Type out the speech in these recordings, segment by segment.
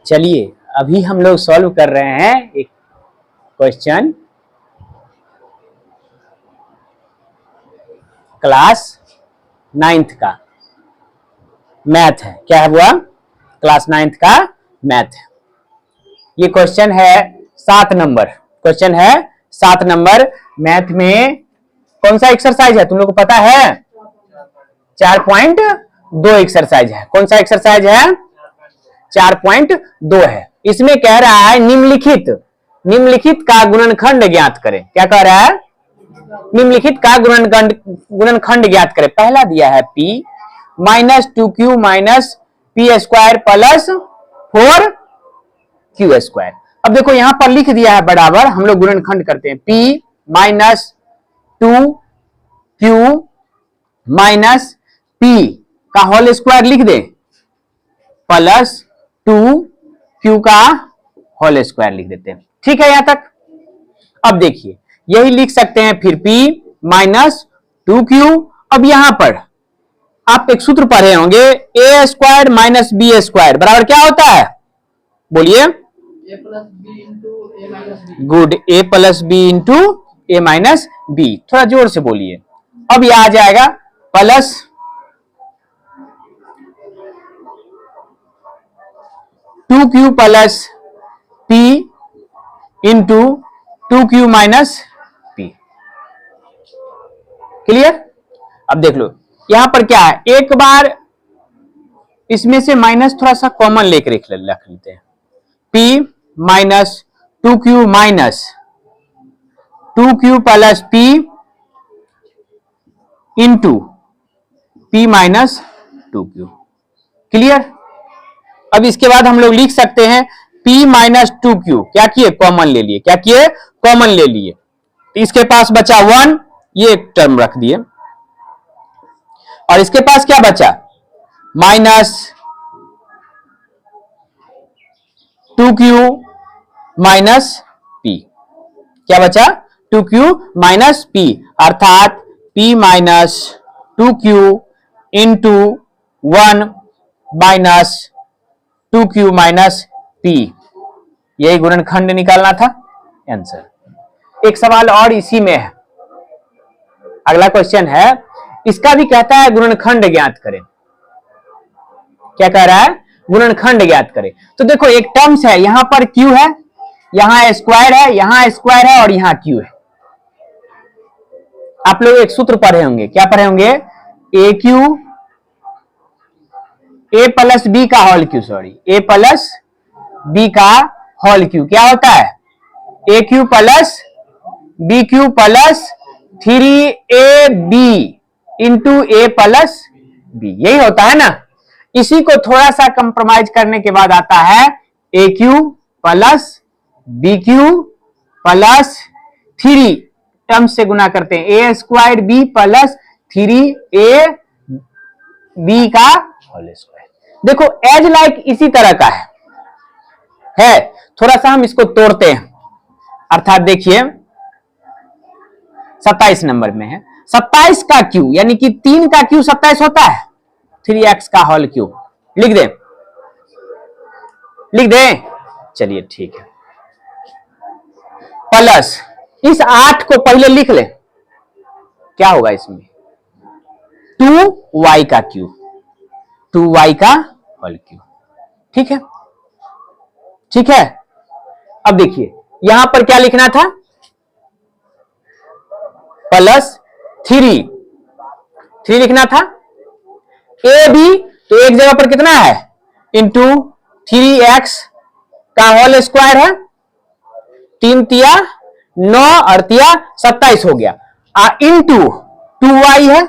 चलिए अभी हम लोग सॉल्व कर रहे हैं एक क्वेश्चन क्लास 9th का मैथ है। क्या हुआ? क्लास 9th का मैथ है। ये क्वेश्चन है 7 नंबर। क्वेश्चन है 7 नंबर। मैथ में कौन सा एक्सरसाइज है तुम लोग को पता है? 4.2 एक्सरसाइज है। कौन सा एक्सरसाइज है? 4.2 है। इसमें कह रहा है निम्नलिखित का गुणनखंड ज्ञात करें। क्या कह रहा है? निम्नलिखित का गुणनखंड ज्ञात करें। पहला दिया है p minus 2q minus P square plus 4q square. अब देखो यहां पर लिख दिया है बराबर, हम लोग गुणनखंड करते हैं। p minus 2q minus p का होल स्क्वायर लिख दे प्लस 2q का होल स्क्वायर लिख देते हैं। ठीक है यहां तक? अब देखिए यही लिख सकते हैं फिर p माइनस 2q। अब यहां पर आप एक सूत्र पढ़े होंगे a square minus B square बराबर क्या होता है? बोलिए। Good, a plus B into A minus B. थोड़ा जोर से बोलिए। अब यह आ जाएगा plus 2q plus p into 2q minus p। Clear? अब देख लो यहां पर क्या है, एक बार इसमें से माइनस थोड़ा सा कॉमन लेकर रख लेते हैं। p minus 2q minus 2q plus p into p minus 2q। Clear? अब इसके बाद हम लोग लिख सकते हैं p माइनस 2q। क्या किए? कॉमन ले लिए। क्या किए? कॉमन ले लिए। इसके पास बचा 1, ये एक टर्म रख दिए। और इसके पास क्या बचा? Minus 2q minus p। क्या बचा? 2q माइनस p, अर्थात p minus 2q into 1 minus 2q minus p। यही गुणनखंड निकालना था। आंसर। एक सवाल और इसी में है। अगला क्वेश्चन है, इसका भी कहता है गुणनखंड ज्ञात करें। क्या कह रहा है? गुणनखंड ज्ञात करें। तो देखो एक टर्म्स है, यहां पर q है, यहां स्क्वायर है, यहां स्क्वायर है और यहां q है। आप लोग एक सूत्र पढ़े होंगे। क्या पढ़े होंगे? a प्लस बी का whole cube, sorry a plus B का होल क्यू क्या होता है? A cube plus B cube plus 3ab into A plus B. यही होता है ना। इसी को थोड़ा सा कंप्रोमाइज करने के बाद आता है A cube plus B cube plus 3 term से गुना करते हैं A square B plus 3a B का होल स्क्वायर। देखो एज लाइक इसी तरह का है। थोड़ा सा हम इसको तोड़ते हैं। अर्थात देखिए 27 नंबर में है 27 का क्यू, यानी कि 3 का क्यू 27 होता है। 3x का होल क्यू लिख दे। चलिए ठीक है। प्लस इस 8 को पहले लिख ले। क्या होगा इसमें? 2y का क्यू, 2y का होल क्यू। ठीक है? ठीक है। अब देखिए यहां पर क्या लिखना था? प्लस 3 लिखना था। ए बी तो एक जगह पर कितना है? इंटू 3x का होल स्क्वायर है। 3 तिया 9 और तिया 27 हो गया। इंटू 2y है,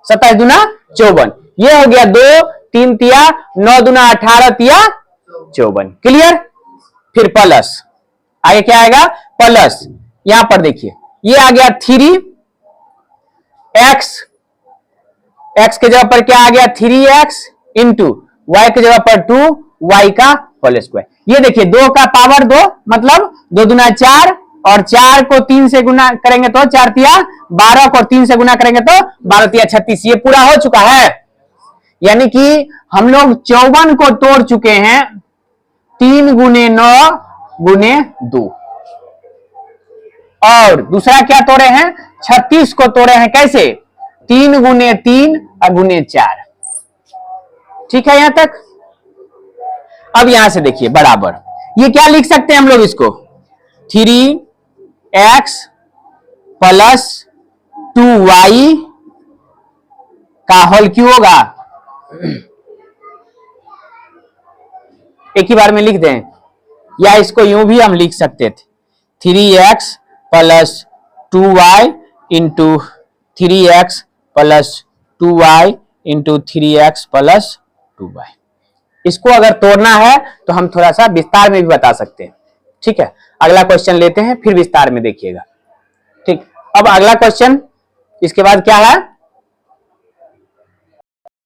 27 दूना 54। ये हो गया 2 3 तिया 9 दूना 18 तिया 54। क्लियर? फिर प्लस आगे क्या आएगा? प्लस यहां पर देखिए ये आ गया 3x, x के जगह पर क्या आ गया? 3x इंटू y के जगह पर 2y का होल स्क्वायर। ये देखिए 2 का पावर 2 मतलब 2 दूना 4 और 4 को 3 से गुना करेंगे तो 4 तिया 12 को 3 से गुना करेंगे तो 12 तिया 36। ये पूरा हो चुका है। यानी कि हम लोग 54 को तोड़ चुके हैं 3 गुने 9 गुने 2। और दूसरा क्या तोड़े हैं, 36 को तोड़े हैं कैसे, 3 गुने 3 और गुने 4। ठीक है यहां तक। अब यहां से देखिए बराबर, ये क्या लिख सकते हैं हम लोग इसको, 3x प्लस 2y का होल क्यों होगा, एक ही बार में लिख दें, या इसको यूं भी हम लिख सकते थे, 3x plus 2y into 3x plus 2y into 3x plus 2y। इसको अगर तोड़ना है तो हम थोड़ा सा विस्तार में भी बता सकते हैं। ठीक है, अगला क्वेश्चन लेते हैं, फिर विस्तार में देखिएगा। ठीक, अब अगला क्वेश्चन इसके बाद क्या है,